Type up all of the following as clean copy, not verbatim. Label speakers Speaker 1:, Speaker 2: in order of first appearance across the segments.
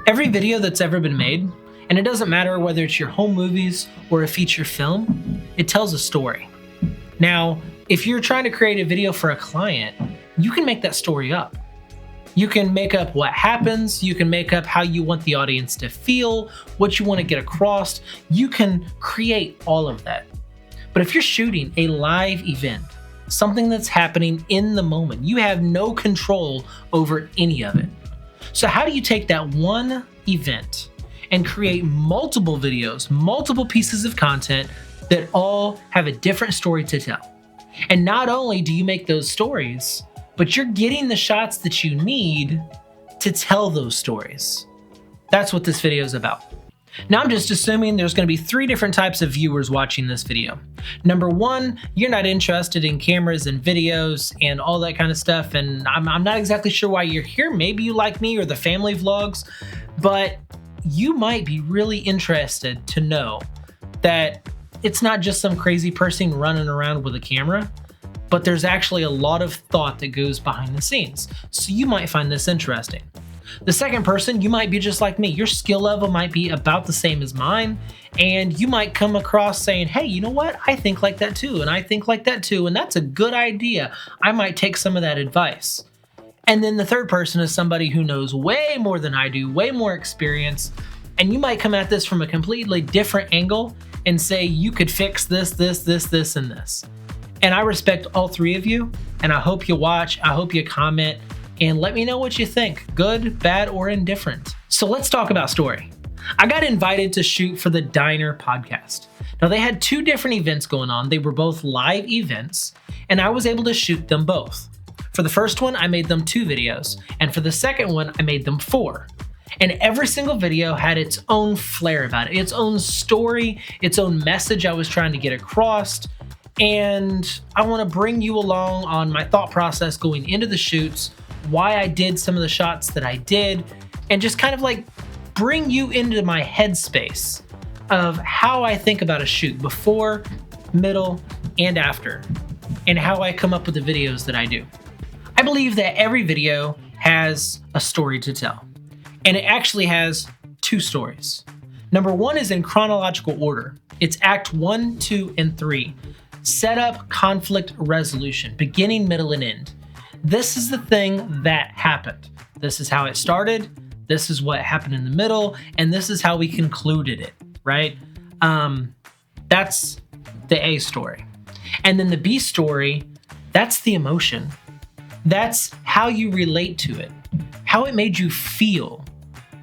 Speaker 1: Every video that's ever been made, and it doesn't matter whether it's your home movies or a feature film, it tells a story. Now, if you're trying to create a video for a client, you can make that story up. You can make up what happens, you can make up how you want the audience to feel, what you want to get across. You can create all of that. But if you're shooting a live event, something that's happening in the moment, you have no control over any of it. So how do you take that one event and create multiple videos, multiple pieces of content that all have a different story to tell? And not only do you make those stories, but you're getting the shots that you need to tell those stories. That's what this video is about. Now I'm just assuming there's going to be 3 different types of viewers watching this video. Number 1, you're not interested in cameras and videos and all that kind of stuff, and I'm not exactly sure why you're here. Maybe you like me or the family vlogs, but you might be really interested to know that it's not just some crazy person running around with a camera, but there's actually a lot of thought that goes behind the scenes. So you might find this interesting. The second person, you might be just like me. Your skill level might be about the same as mine, and you might come across saying, hey, you know what? I think like that too, and I think like that too, and that's a good idea. I might take some of that advice. And then the third person is somebody who knows way more than I do, way more experience, and you might come at this from a completely different angle and say you could fix this, this, and this. And I respect all 3 of you, and I hope you watch, I hope you comment, and let me know what you think, good, bad, or indifferent. So let's talk about story. I got invited to shoot for the Diner podcast. Now they had 2 different events going on. They were both live events, and I was able to shoot them both. For the first one, I made them 2 videos, and for the second one, I made them 4. And every single video had its own flair about it, its own story, its own message I was trying to get across. And I want to bring you along on my thought process going into the shoots, why I did some of the shots that I did, and just kind of like bring you into my headspace of how I think about a shoot before, middle, and after, and how I come up with the videos that I do. I believe that every video has a story to tell, and it actually has 2 stories. Number 1 is in chronological order. It's act 1, 2, and 3. Setup, conflict, resolution, beginning, middle, and end. This is the thing that happened. This is how it started. This is what happened in the middle, and this is how we concluded it, right? That's the A story. And then the B story, that's the emotion. That's how you relate to it, how it made you feel,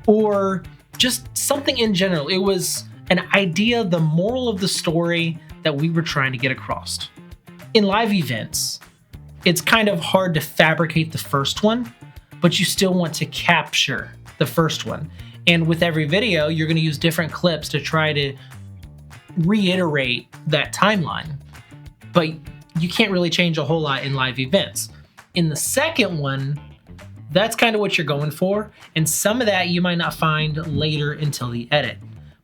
Speaker 1: or just something in general. It was an idea, the moral of the story that we were trying to get across. In live events, it's kind of hard to fabricate the first one, but you still want to capture the first one. And with every video, you're going to use different clips to try to reiterate that timeline. But you can't really change a whole lot in live events. In the second one, that's kind of what you're going for, and some of that you might not find later until the edit.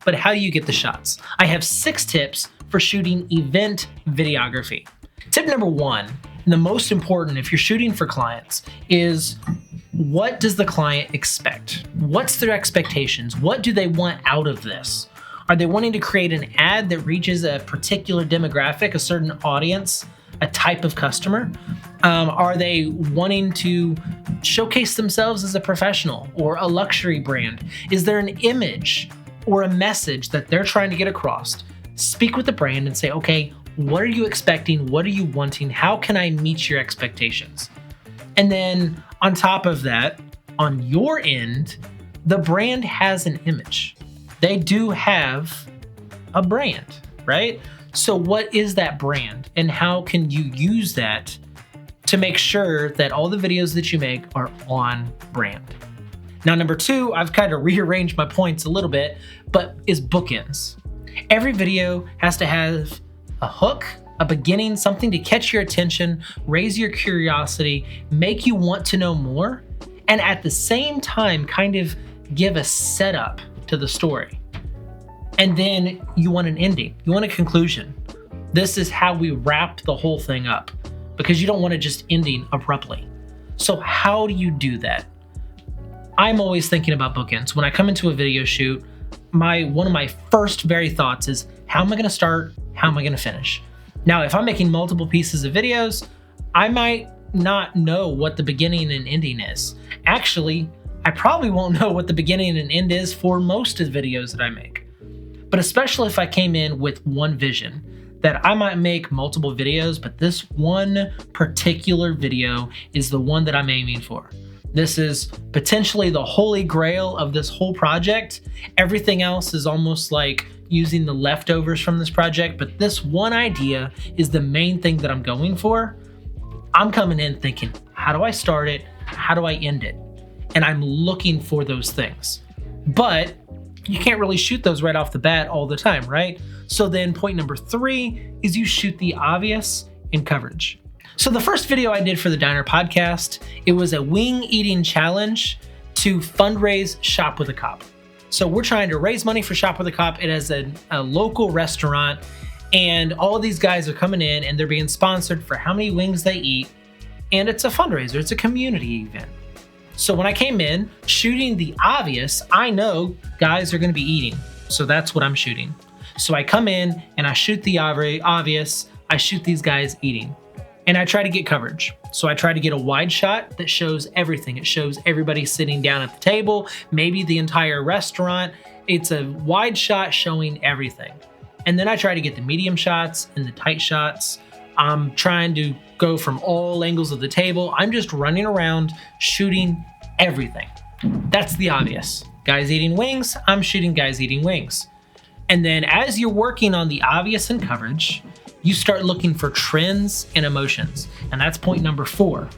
Speaker 1: But how do you get the shots? I have 6 tips for shooting event videography. Tip number 1, and the most important if you're shooting for clients, is what does the client expect? What's their expectations? What do they want out of this? Are they wanting to create an ad that reaches a particular demographic, a certain audience, a type of customer? Are they wanting to showcase themselves as a professional or a luxury brand? Is there an image or a message that they're trying to get across? Speak with the brand and say, okay, what are you expecting? What are you wanting? How can I meet your expectations? And then on top of that, on your end, the brand has an image. They do have a brand, right? So what is that brand, and how can you use that to make sure that all the videos that you make are on brand? Now, number 2, I've kind of rearranged my points a little bit, but is bookends. Every video has to have a hook, a beginning, something to catch your attention, raise your curiosity, make you want to know more, and at the same time kind of give a setup to the story. And then you want an ending, you want a conclusion. This is how we wrap the whole thing up, because you don't want it just ending abruptly. So how do you do that? I'm always thinking about bookends. When I come into a video shoot, one of my first very thoughts is, how am I gonna start? How am I gonna finish? Now, if I'm making multiple pieces of videos, I might not know what the beginning and ending is. Actually, I probably won't know what the beginning and end is for most of the videos that I make. But especially if I came in with one vision, that I might make multiple videos, but this one particular video is the one that I'm aiming for. This is potentially the holy grail of this whole project. Everything else is almost like using the leftovers from this project, but this one idea is the main thing that I'm going for. I'm coming in thinking, how do I start it? How do I end it? And I'm looking for those things. But you can't really shoot those right off the bat all the time, right? So then point number 3 is you shoot the obvious in coverage. So the first video I did for the Diner podcast, it was a wing eating challenge to fundraise Shop with a Cop. So we're trying to raise money for Shop with a Cop. It is a local restaurant, and all of these guys are coming in and they're being sponsored for how many wings they eat. And it's a fundraiser, it's a community event. So when I came in shooting the obvious, I know guys are gonna be eating. So that's what I'm shooting. So I come in and I shoot the obvious, I shoot these guys eating. And I try to get coverage. So I try to get a wide shot that shows everything. It shows everybody sitting down at the table, maybe the entire restaurant. It's a wide shot showing everything. And then I try to get the medium shots and the tight shots. I'm trying to go from all angles of the table. I'm just running around shooting everything. That's the obvious. Guys eating wings, I'm shooting guys eating wings. And then as you're working on the obvious and coverage, you start looking for trends and emotions. And that's point number 4.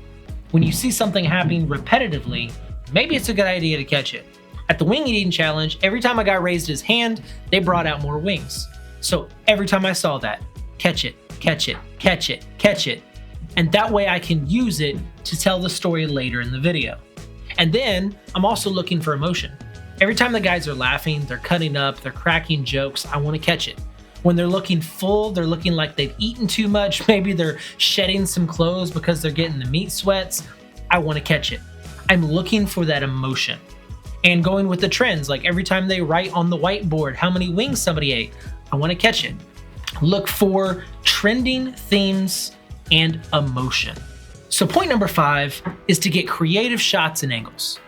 Speaker 1: When you see something happening repetitively, maybe it's a good idea to catch it. At the wing eating challenge, every time a guy raised his hand, they brought out more wings. So every time I saw that, catch it, catch it, catch it, catch it. And that way I can use it to tell the story later in the video. And then I'm also looking for emotion. Every time the guys are laughing, they're cutting up, they're cracking jokes, I want to catch it. When they're looking full, they're looking like they've eaten too much. Maybe they're shedding some clothes because they're getting the meat sweats. I want to catch it. I'm looking for that emotion. And going with the trends, like every time they write on the whiteboard how many wings somebody ate, I want to catch it. Look for trending themes and emotion. So point number 5 is to get creative shots and angles.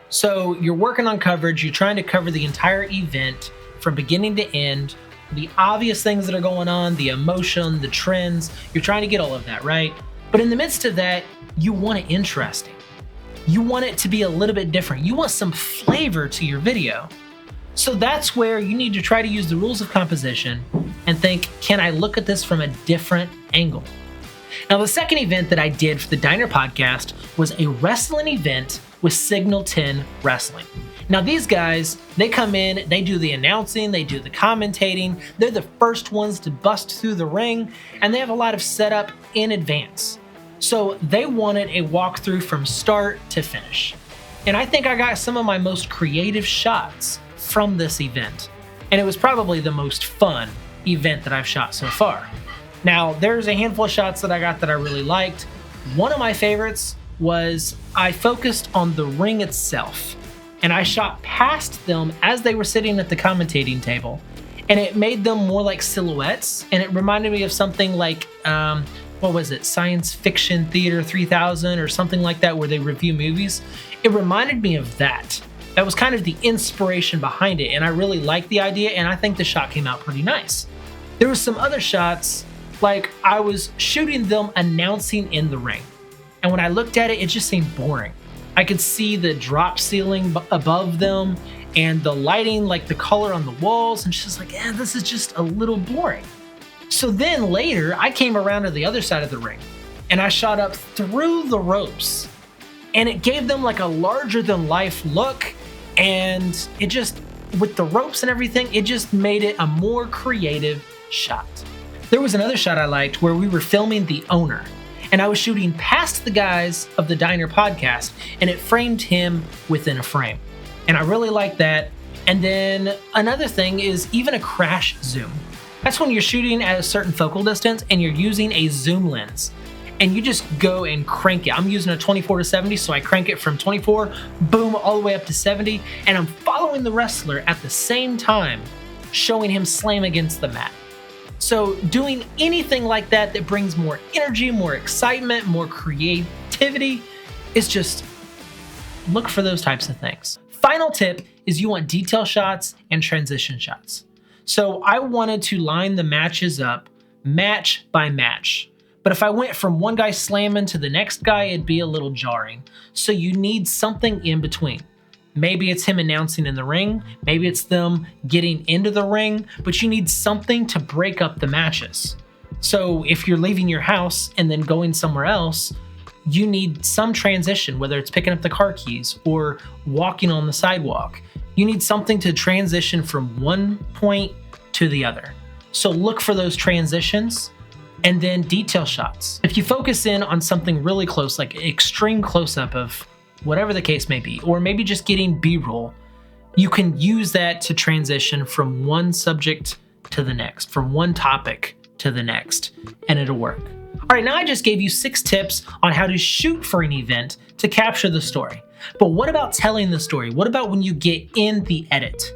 Speaker 1: So you're working on coverage, you're trying to cover the entire event from beginning to end, the obvious things that are going on, the emotion, the trends, you're trying to get all of that, right? But in the midst of that, you want it interesting. You want it to be a little bit different. You want some flavor to your video. So that's where you need to try to use the rules of composition and think, can I look at this from a different angle? Now, the second event that I did for the Diner podcast was a wrestling event with Signal 10 Wrestling. Now these guys, they come in, they do the announcing, they do the commentating, they're the first ones to bust through the ring, and they have a lot of setup in advance. So they wanted a walkthrough from start to finish. And I think I got some of my most creative shots from this event. And it was probably the most fun event that I've shot so far. Now, there's a handful of shots that I got that I really liked. One of my favorites was I focused on the ring itself. And I shot past them as they were sitting at the commentating table. And it made them more like silhouettes. And it reminded me of something like, what was it? Science Fiction Theater 3000 or something like that, where they review movies. It reminded me of that. That was kind of the inspiration behind it. And I really liked the idea. And I think the shot came out pretty nice. There were some other shots, like I was shooting them announcing in the ring. And when I looked at it, it just seemed boring. I could see the drop ceiling above them and the lighting, like the color on the walls, and just like, this is just a little boring. So then later, I came around to the other side of the ring and I shot up through the ropes, and it gave them like a larger than life look. And it just, with the ropes and everything, it just made it a more creative shot. There was another shot I liked where we were filming the owner. And I was shooting past the guys of the Diner podcast, and it framed him within a frame. And I really like that. And then another thing is even a crash zoom. That's when you're shooting at a certain focal distance and you're using a zoom lens. and you just go and crank it. I'm using a 24-70, so I crank it from 24, boom, all the way up to 70, and I'm following the wrestler at the same time, showing him slam against the mat. So doing anything like that that brings more energy, more excitement, more creativity, is just look for those types of things. Final tip is you want detail shots and transition shots. So I wanted to line the matches up match by match. But if I went from one guy slamming to the next guy, it'd be a little jarring. So you need something in between. Maybe it's him announcing in the ring, maybe it's them getting into the ring, but you need something to break up the matches. So if you're leaving your house and then going somewhere else, you need some transition, whether it's picking up the car keys or walking on the sidewalk. You need something to transition from one point to the other. So look for those transitions. And then detail shots. If you focus in on something really close, like extreme close-up of whatever the case may be, or maybe just getting B-roll, you can use that to transition from one subject to the next, from one topic to the next, and it'll work. All right, now I just gave you 6 tips on how to shoot for an event to capture the story. But what about telling the story? What about when you get in the edit?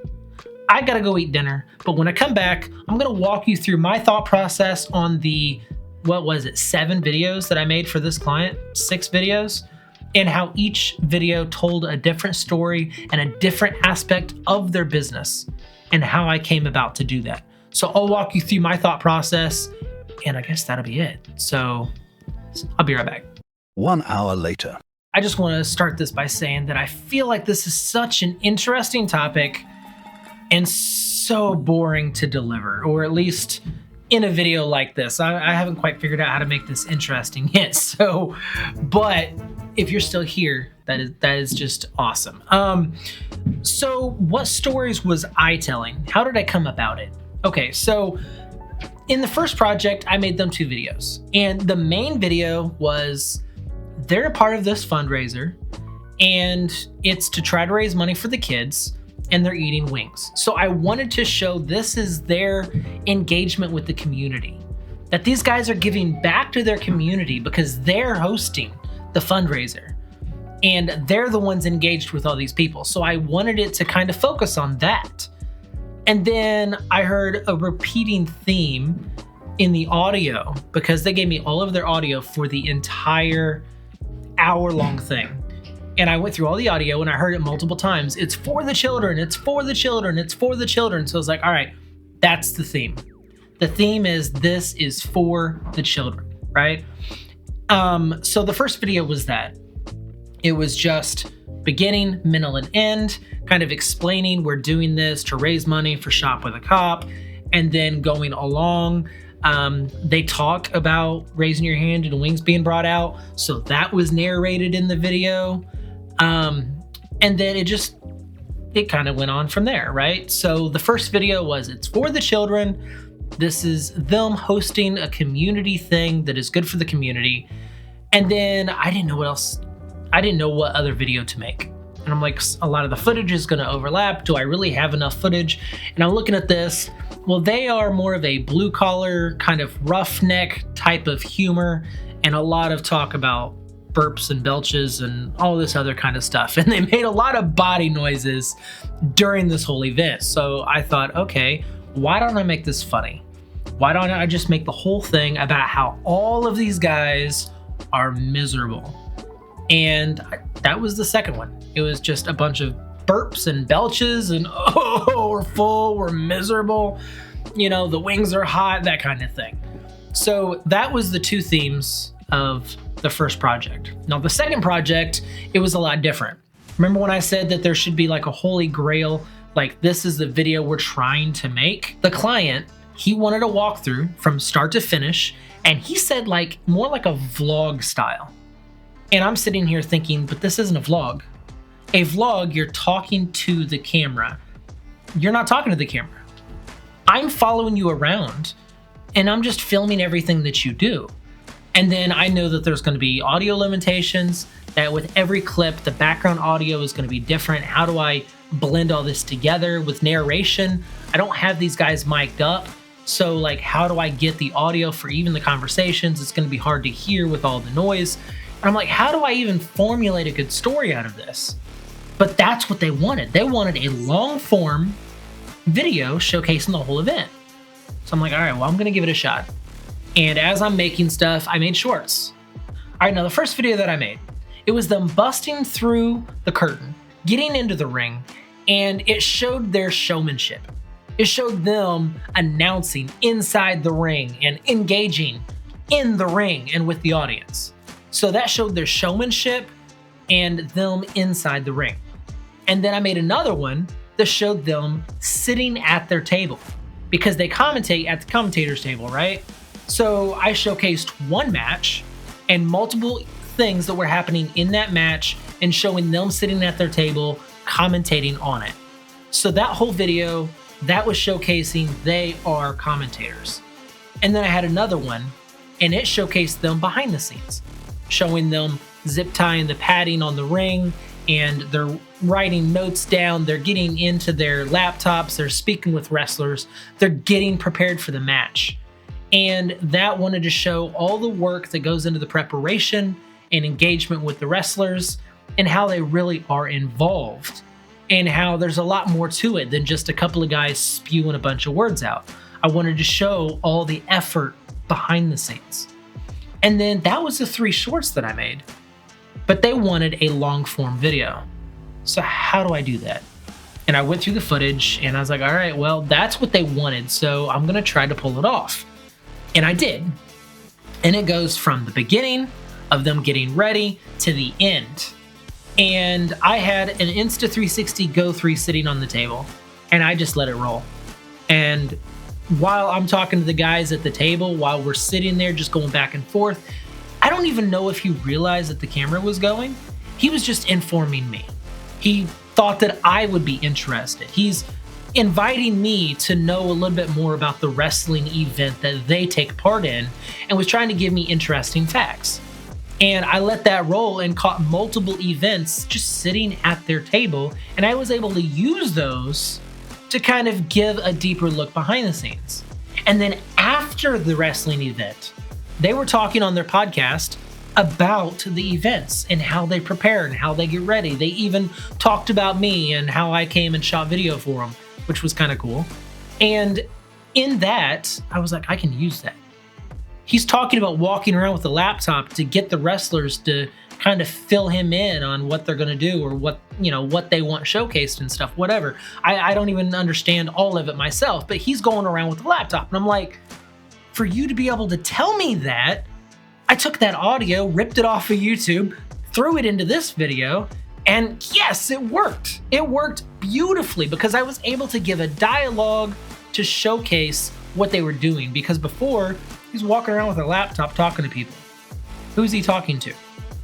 Speaker 1: I gotta go eat dinner, but when I come back, I'm gonna walk you through my thought process on the, 7 videos that I made for this client, 6 videos, and how each video told a different story and a different aspect of their business and how I came about to do that. So I'll walk you through my thought process, and I guess that'll be it. So I'll be right back.
Speaker 2: 1 hour later.
Speaker 1: I just wanna start this by saying that I feel like this is such an interesting topic and so boring to deliver, or at least in a video like this. I haven't quite figured out how to make this interesting yet. So, but if you're still here, that is just awesome. So what stories was I telling? How did I come about it? Okay, so in the first project, I made them 2 videos, and the main video was they're a part of this fundraiser, and it's to try to raise money for the kids, and they're eating wings. So I wanted to show this is their engagement with the community, that these guys are giving back to their community because they're hosting the fundraiser and they're the ones engaged with all these people. So I wanted it to kind of focus on that. And then I heard a repeating theme in the audio because they gave me all of their audio for the entire hour-long thing. And I went through all the audio and I heard it multiple times. It's for the children, it's for the children, it's for the children. So I was like, all right, that's the theme. The theme is this is for the children, right? So the first video was that. It was just beginning, middle, and end, kind of explaining we're doing this to raise money for Shop with a Cop, and then going along. They talk about raising your hand and wings being brought out. So that was narrated in the video. And then it kind of went on from there, right? So the first video was it's for the children. This is them hosting a community thing that is good for the community. And then I didn't know what else. I didn't know what other video to make. And I'm like, a lot of the footage is going to overlap. Do I really have enough footage? And I'm looking at this. Well, they are more of a blue collar kind of roughneck type of humor and a lot of talk about burps and belches and all this other kind of stuff. And they made a lot of body noises during this whole event. So I thought, okay, why don't I make this funny? Why don't I just make the whole thing about how all of these guys are miserable? And that was the second one. It was just a bunch of burps and belches and, oh, we're full, we're miserable, you know, the wings are hot, that kind of thing. So that was the 2 themes of the first project. Now the second project, it was a lot different. Remember when I said that there should be like a holy grail, like this is the video we're trying to make? The client, he wanted a walkthrough from start to finish, and he said like more like a vlog style. And I'm sitting here thinking, but this isn't a vlog. A vlog, you're talking to the camera. You're not talking to the camera. I'm following you around and I'm just filming everything that you do. And then I know that there's going to be audio limitations, that with every clip, the background audio is going to be different. How do I blend all this together with narration? I don't have these guys mic'd up. So like, how do I get the audio for even the conversations? It's going to be hard to hear with all the noise. And I'm like, how do I even formulate a good story out of this? But that's what they wanted. They wanted a long form video showcasing the whole event. So I'm like, all right, well, I'm going to give it a shot. And as I'm making stuff, I made shorts. All right, now the first video that I made, it was them busting through the curtain, getting into the ring, and it showed their showmanship. It showed them announcing inside the ring and engaging in the ring and with the audience. So that showed their showmanship and them inside the ring. And then I made another one that showed them sitting at their table because they commentate at the commentator's table, right? So I showcased one match and multiple things that were happening in that match and showing them sitting at their table commentating on it. So that whole video, that was showcasing they are commentators. And then I had another one and it showcased them behind the scenes, showing them zip tying the padding on the ring and they're writing notes down, they're getting into their laptops, they're speaking with wrestlers, they're getting prepared for the match. And that wanted to show all the work that goes into the preparation and engagement with the wrestlers and how they really are involved and how there's a lot more to it than just a couple of guys spewing a bunch of words out. I wanted to show all the effort behind the scenes. And then that was the 3 shorts that I made. But they wanted a long form video. So how do I do that? And I went through the footage and I was like, all right, well, that's what they wanted. So I'm going to try to pull it off. And I did. And it goes from the beginning of them getting ready to the end. And I had an Insta360 Go 3 sitting on the table and I just let it roll. And while I'm talking to the guys at the table, while we're sitting there just going back and forth, I don't even know if he realized that the camera was going. He was just informing me. He thought that I would be interested. He's inviting me to know a little bit more about the wrestling event that they take part in and was trying to give me interesting facts. And I let that roll and caught multiple events just sitting at their table. And I was able to use those to kind of give a deeper look behind the scenes. And then after the wrestling event, they were talking on their podcast about the events and how they prepare and how they get ready. They even talked about me and how I came and shot video for them, which was kind of cool. And in that, I was like, I can use that. He's talking about walking around with a laptop to get the wrestlers to kind of fill him in on what they're going to do or what they want showcased and stuff, whatever. I don't even understand all of it myself, but he's going around with a laptop. And I'm like, for you to be able to tell me that, I took that audio, ripped it off of YouTube, threw it into this video, and yes, it worked. It worked beautifully because I was able to give a dialogue to showcase what they were doing, because before, he's walking around with a laptop talking to people. Who's he talking to?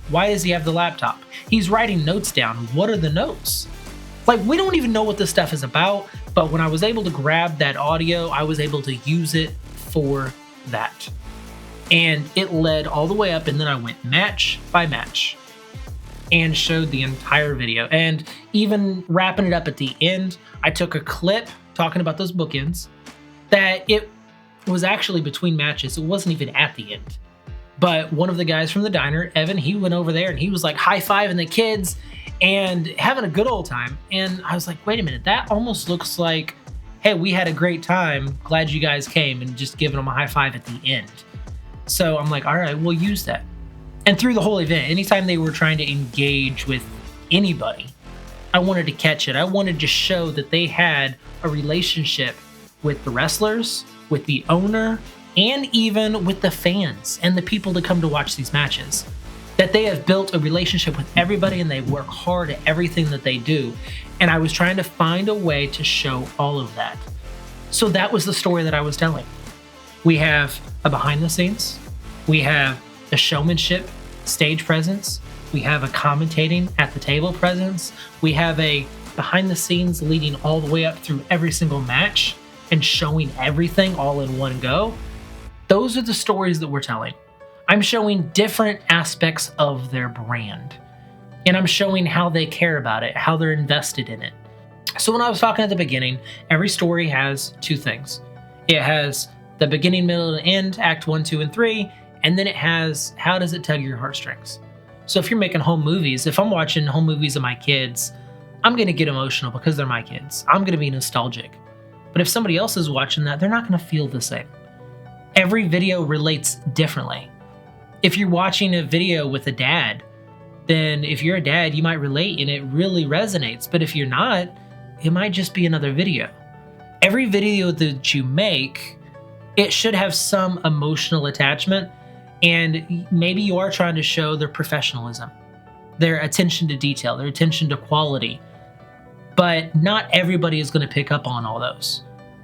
Speaker 1: Why does he have the laptop? He's writing notes down. What are the notes? Like, we don't even know what this stuff is about, but when I was able to grab that audio, I was able to use it for that. And it led all the way up, and then I went match by match and showed the entire video. And even wrapping it up at the end, I took a clip talking about those bookends that it was actually between matches. It wasn't even at the end. But one of the guys from the diner, Evan, he went over there and he was like high-fiving the kids and having a good old time. And I was like, wait a minute, that almost looks like, hey, we had a great time. Glad you guys came, and just giving them a high five at the end. So I'm like, all right, we'll use that. And through the whole event, anytime they were trying to engage with anybody, I wanted to catch it. I wanted to show that they had a relationship with the wrestlers, with the owner, and even with the fans and the people that come to watch these matches. That they have built a relationship with everybody and they work hard at everything that they do. And I was trying to find a way to show all of that. So that was the story that I was telling. We have a behind the scenes, we have a showmanship stage presence, we have a commentating at the table presence, we have a behind the scenes leading all the way up through every single match and showing everything all in one go. Those are the stories that we're telling. I'm showing different aspects of their brand, and I'm showing how they care about it, how they're invested in it. So when I was talking at the beginning, every story has 2 things. It has the beginning, middle, and end, act 1, 2, and 3, and then it has how does it tug your heartstrings. So if you're making home movies, if I'm watching home movies of my kids, I'm gonna get emotional because they're my kids. I'm gonna be nostalgic. But if somebody else is watching that, they're not gonna feel the same. Every video relates differently. If you're watching a video with a dad, then if you're a dad, you might relate and it really resonates. But if you're not, it might just be another video. Every video that you make, it should have some emotional attachment, and maybe you are trying to show their professionalism, their attention to detail, their attention to quality. But not everybody is going to pick up on all those.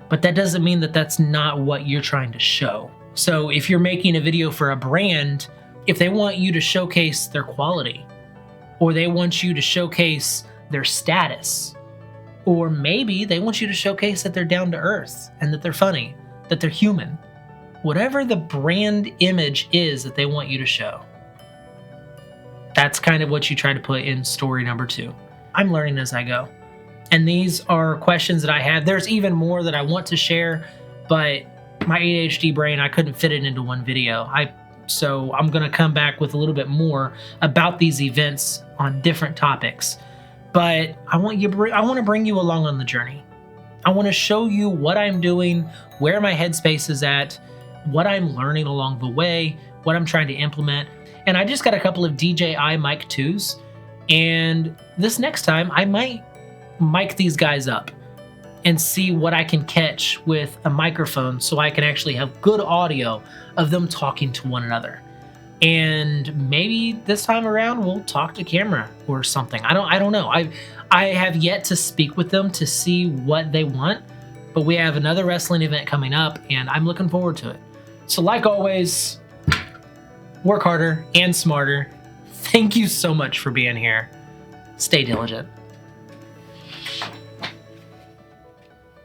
Speaker 1: But that doesn't mean that that's not what you're trying to show. So if you're making a video for a brand, if they want you to showcase their quality, or they want you to showcase their status, or maybe they want you to showcase that they're down to earth and that they're funny, that they're human, whatever the brand image is that they want you to show, that's kind of what you try to put in story number 2. I'm learning as I go. And these are questions that I have. There's even more that I want to share, but my ADHD brain, I couldn't fit it into one video. So I'm gonna come back with a little bit more about these events on different topics. But I want to bring you along on the journey. I want to show you what I'm doing, where my headspace is at, what I'm learning along the way, what I'm trying to implement. And I just got a couple of DJI Mic 2s, and this next time I might mic these guys up and see what I can catch with a microphone so I can actually have good audio of them talking to one another. And maybe this time around we'll talk to camera or something. I don't know. I have yet to speak with them to see what they want, but we have another wrestling event coming up and I'm looking forward to it. So like always, work harder and smarter. Thank you so much for being here. Stay diligent.